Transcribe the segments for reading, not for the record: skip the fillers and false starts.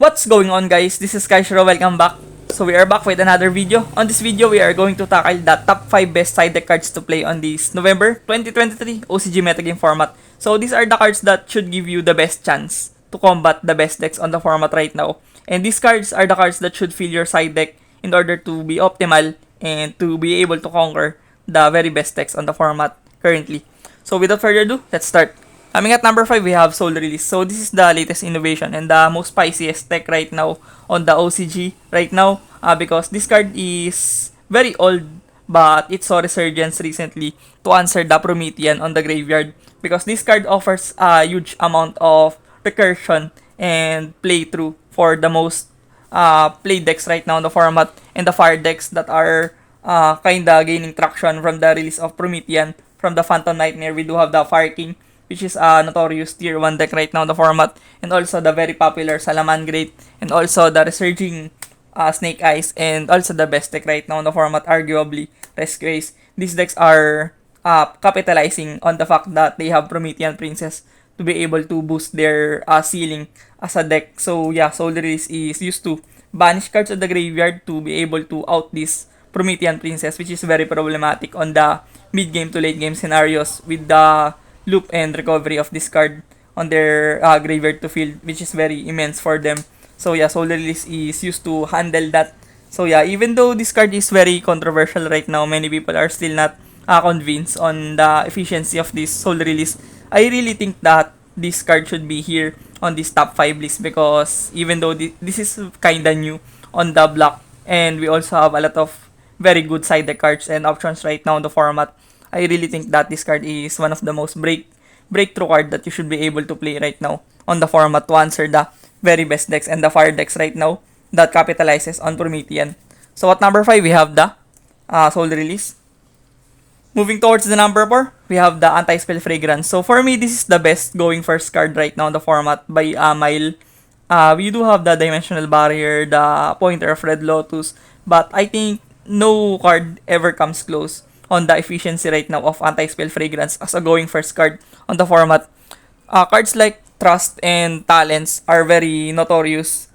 What's going on, guys? This is Kaishiro. Welcome back. So we are back with another video. On this video, we are going to tackle the top 5 best side deck cards to play on this November 2023 OCG metagame format. So these are the cards that should give you the best chance to combat the best decks on the format right now. And these cards are the cards that should fill your side deck in order to be optimal and to be able to conquer the very best decks on the format currently. So without further ado, let's start. Coming at number 5, we have Soul Release. So this is the latest innovation and the most spiciest tech right now on the OCG right now because this card is very old but it saw resurgence recently to answer the Promethean on the graveyard because this card offers a huge amount of recursion and playthrough for the most play decks right now in the format and the fire decks that are kinda gaining traction from the release of Promethean. From the Phantom Nightmare, we do have the Fire King, which is a notorious tier 1 deck right now in the format, and also the very popular Salamangreat, and also the resurging Snake Eyes, and also the best deck right now in the format, arguably, Rescue Ace. These decks are capitalizing on the fact that they have Promethean Princess to be able to boost their ceiling as a deck. So yeah, Soul Release is used to banish cards of the graveyard to be able to out this Promethean Princess, which is very problematic on the mid-game to late-game scenarios with the loop and recovery of this card on their graveyard to field, which is very immense for them. So yeah, Soul Release is used to handle that. So yeah, even though this card is very controversial right now, many people are still not convinced on the efficiency of this Soul Release. I really think that this card should be here on this top 5 list because even though this is kinda new on the block and we also have a lot of very good side deck cards and options right now in the format, I really think that this card is one of the most breakthrough card that you should be able to play right now on the format to answer the very best decks and the fire decks right now that capitalizes on Promethean. So at number 5, we have the Soul Release. Moving towards the number 4, we have the AntiSpell Fragrance. So for me, this is the best going first card right now in the format by a mile. We do have the Dimensional Barrier, the Pointer of Red Lotus, but I think no card ever comes close on the efficiency right now of AntiSpell Fragrance as a going first card on the format. Cards like Trust and Talents are very notorious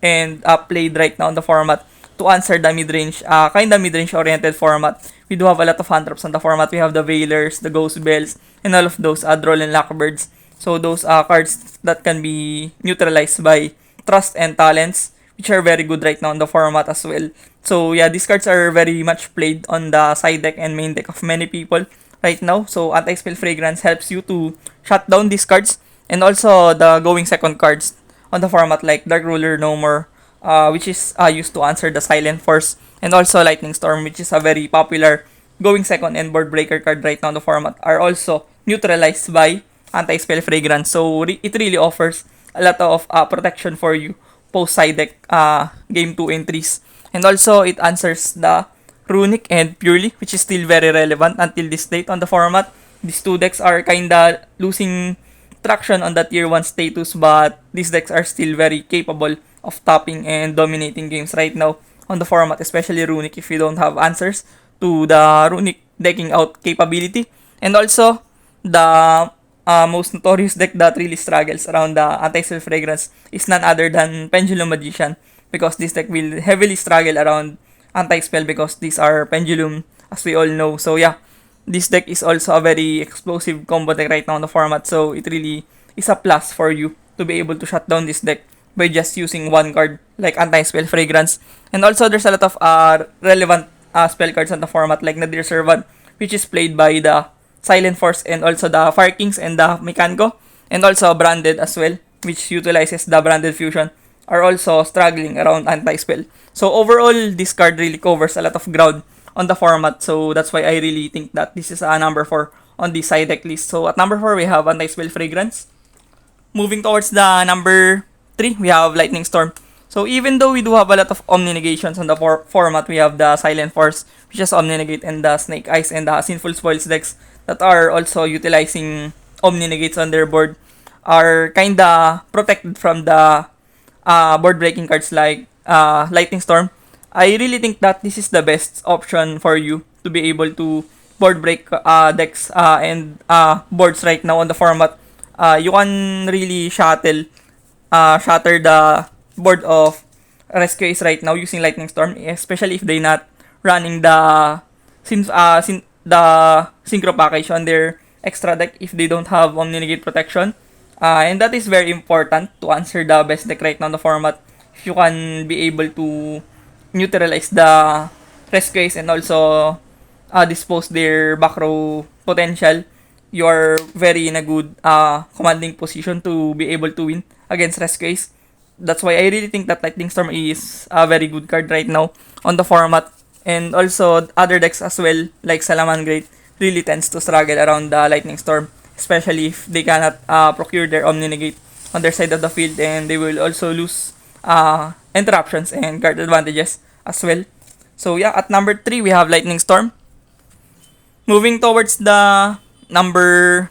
and played right now in the format to answer the mid-range, kinda mid-range oriented format. We do have a lot of hand traps on the format. We have the Veilers, the Ghost Bells, and all of those Droll and Lockbirds. So those are cards that can be neutralized by Trust and Talents, which are very good right now in the format as well. So yeah, these cards are very much played on the side deck and main deck of many people right now. So AntiSpell Fragrance helps you to shut down these cards and also the going second cards on the format like Dark Ruler No More, which is used to answer the Silent Force, and also Lightning Storm, which is a very popular going second and board breaker card right now in the format, are also neutralized by AntiSpell Fragrance. So it really offers a lot of protection for you post side deck game 2 entries. And also it answers the Runic and Purely, which is still very relevant until this date on the format. These two decks are kinda losing traction on the tier 1 status, but these decks are still very capable of topping and dominating games right now on the format, especially Runic if you don't have answers to the Runic decking out capability. And also the most notorious deck that really struggles around the AntiSpell Fragrance is none other than Pendulum Magician, because this deck will heavily struggle around anti-spell because these are pendulum, as we all know. So yeah, this deck is also a very explosive combo deck right now in the format, so it really is a plus for you to be able to shut down this deck by just using one card like Anti-Spell Fragrance. And also there's a lot of relevant spell cards on the format like Nadir Servant, which is played by the Silent Force and also the Fire Kings and the Mechanico, and also Branded as well, which utilizes the Branded Fusion, are also struggling around anti-spell. So overall, this card really covers a lot of ground on the format. So that's why I really think that this is a number 4 on the side deck list. So at number 4, we have Anti-Spell Fragrance. Moving towards the number 3, we have Lightning Storm. So even though we do have a lot of Omni Negations on the format, we have the Silent Force, which is Omni Negate, and the Snake Eyes and the Sinful Spoils decks that are also utilizing Omni Negates on their board, are kinda protected from the board breaking cards like Lightning Storm. I really think that this is the best option for you to be able to board break decks and boards right now on the format. You can really shatter the board of Rescue Ace right now using Lightning Storm, especially if they not running the the synchro package on their extra deck if they don't have Omni Negate protection. And that is very important to answer the best deck right now in the format. If you can be able to neutralize the Rescue Ace and also dispose their back row potential, you are very in a good commanding position to be able to win against Rescue Ace. That's why I really think that Lightning Storm is a very good card right now on the format. And also other decks as well, like Salamangreat, really tends to struggle around the Lightning Storm, especially if they cannot procure their Omni Negate on their side of the field, and they will also lose interruptions and card advantages as well. So yeah, at number 3 we have Lightning Storm. Moving towards the number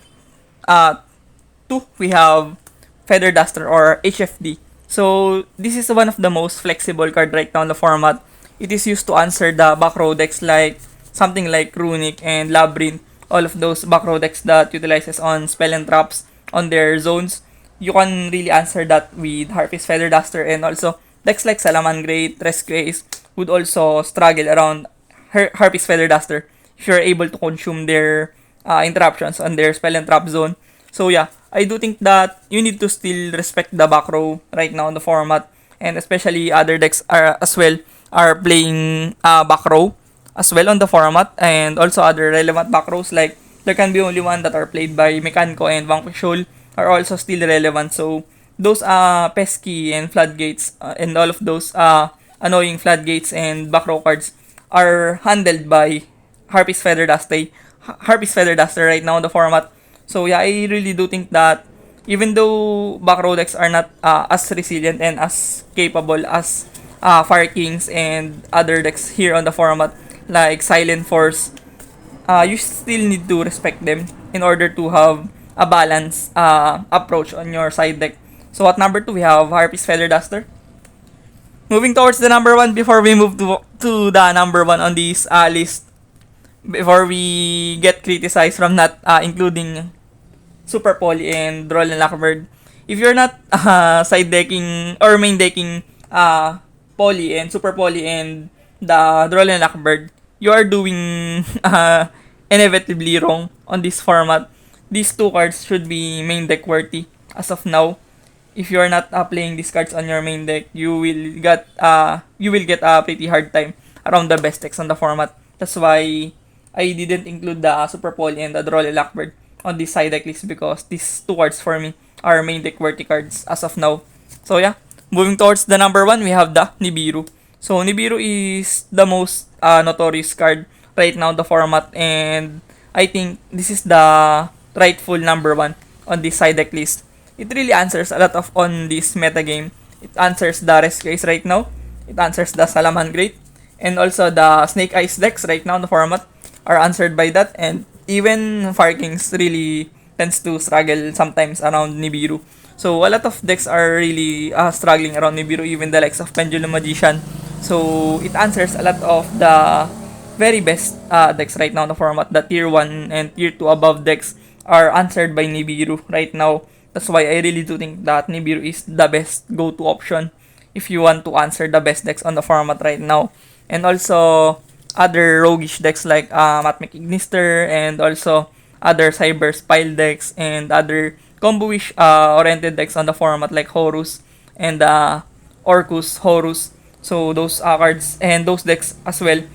2, we have Feather Duster or HFD. So this is one of the most flexible card right now in the format. It is used to answer the back row decks like something like Runic and Labyrinth, all of those back row decks that utilizes on spell and traps on their zones. You can really answer that with Harpy's Feather Duster, and also decks like Salamangreat, Rescue Ace would also struggle around Harpy's Feather Duster if you're able to consume their interruptions on their spell and trap zone. So yeah, I do think that you need to still respect the back row right now in the format, and especially other decks are as well are playing back row as well on the format, and also other relevant back rows like there can be only one that are played by Mechanico and Vanquishol are also still relevant. So those pesky and floodgates and all of those annoying floodgates and back row cards are handled by Harpy's Feather Duster right now in the format. So yeah, I really do think that even though back row decks are not as resilient and as capable as Fire Kings and other decks here on the format like Silent Force, you still need to respect them in order to have a balanced approach on your side deck. So at number 2 we have Harpy's Feather Duster. Moving towards the number 1, before we move to the number 1 on this list, before we get criticized from not including Super Poly and Roll and Lockbird, if you're not side decking or main decking Poly and Super Poly and the Roll and Lockbird, you are doing inevitably wrong on this format. These two cards should be main deck worthy as of now. If you are not playing these cards on your main deck, you will get a pretty hard time around the best decks on the format. That's why I didn't include the Super Poly and the Roll and Lockbird on this side deck list, because these two cards for me are main deck worthy cards as of now. So yeah, moving towards the number 1, we have the Nibiru. So Nibiru is the most notorious card right now in the format, and I think this is the rightful number 1 on this side deck list. It really answers a lot of on this meta game. It answers the Rescue Ace right now. It answers the Salamangreat, and also the Snake Eyes decks right now in the format are answered by that, and even Fire Kings really tends to struggle sometimes around Nibiru. So a lot of decks are really struggling around Nibiru, even the likes of Pendulum Magician. So it answers a lot of the very best decks right now in the format. The tier 1 and tier 2 above decks are answered by Nibiru right now. That's why I really do think that Nibiru is the best go-to option if you want to answer the best decks on the format right now. And also other roguish decks like Matmic Ignister, and also other Cyber Spile decks, and other combo-ish oriented decks on the format like Horus and Orcus Horus. So those cards and those decks as well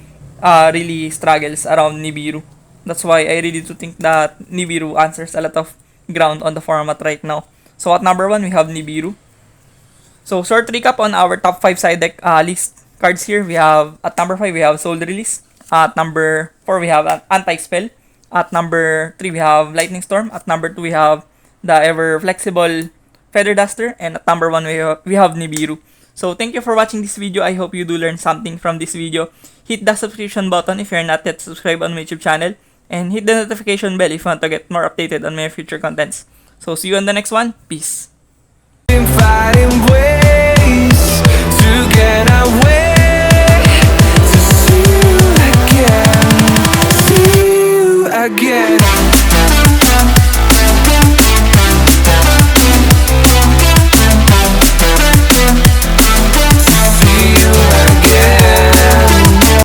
really struggles around Nibiru. That's why I really do think that Nibiru answers a lot of ground on the format right now. So at number 1 we have Nibiru. So short recap on our top 5 side deck list cards here. We have at number 5 we have Soul Release. At number 4 we have AntiSpell. At number 3 we have Lightning Storm. At number 2 we have the ever flexible Feather Duster, and at number 1 we have Nibiru. So thank you for watching this video. I hope you do learn something from this video. Hit the subscription button if you're not yet subscribed on my YouTube channel, and hit the notification bell if you want to get more updated on my future contents. So see you on the next one. Peace.